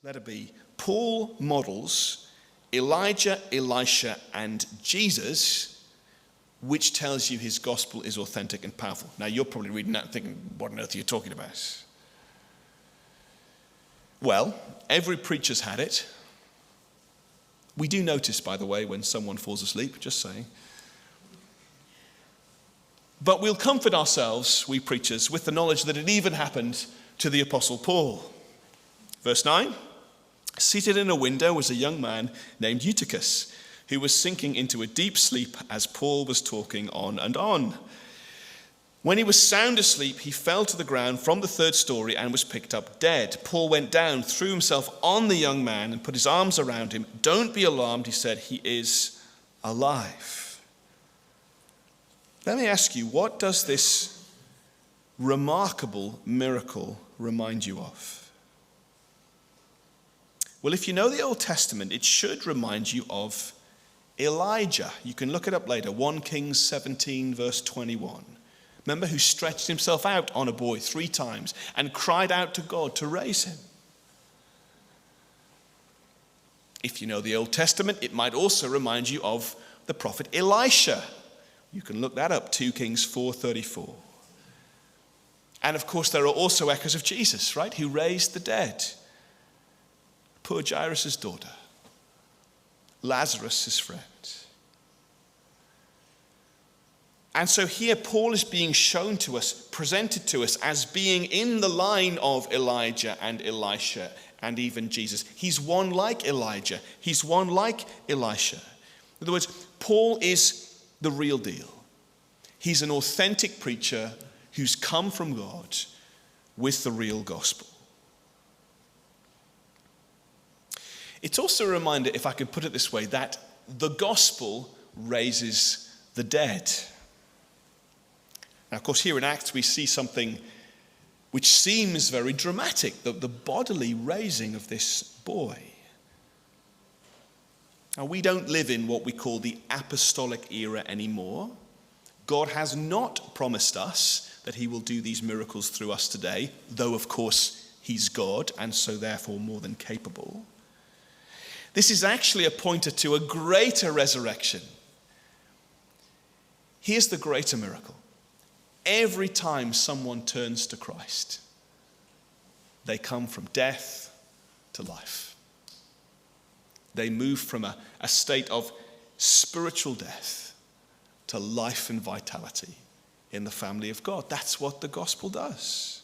Letter B. Paul models Elijah, Elisha, and Jesus, which tells you his gospel is authentic and powerful. Now, you're probably reading that and thinking, what on earth are you talking about? Well, every preacher's had it. We do notice, by the way, when someone falls asleep, just saying. But we'll comfort ourselves, we preachers, with the knowledge that it even happened to the Apostle Paul. Verse 9, seated in a window was a young man named Eutychus, who was sinking into a deep sleep as Paul was talking on and on. When he was sound asleep, he fell to the ground from the third story and was picked up dead. Paul went down, threw himself on the young man and put his arms around him. Don't be alarmed, he said, he is alive. Let me ask you, what does this remarkable miracle remind you of? Well, if you know the Old Testament, it should remind you of Elijah. You can look it up later, 1 Kings 17, verse 21. Remember, who stretched himself out on a boy 3 times and cried out to God to raise him. If you know the Old Testament, it might also remind you of the prophet Elisha. You can look that up, 2 Kings 4:34. And of course, there are also echoes of Jesus, right? Who raised the dead. Poor Jairus' daughter. Lazarus, his friend. And so here Paul is being shown to us, presented to us as being in the line of Elijah and Elisha and even Jesus. He's one like Elijah. He's one like Elisha. In other words, Paul is the real deal. He's an authentic preacher who's come from God with the real gospel. It's also a reminder, if I could put it this way, that the gospel raises the dead. Now, of course, here in Acts we see something which seems very dramatic, the bodily raising of this boy. Now, we don't live in what we call the apostolic era anymore. God has not promised us that he will do these miracles through us today, though, of course, he's God and so therefore more than capable. This is actually a pointer to a greater resurrection. Here's the greater miracle. Every time someone turns to Christ, they come from death to life. They move from a state of spiritual death to life and vitality in the family of God. That's what the gospel does.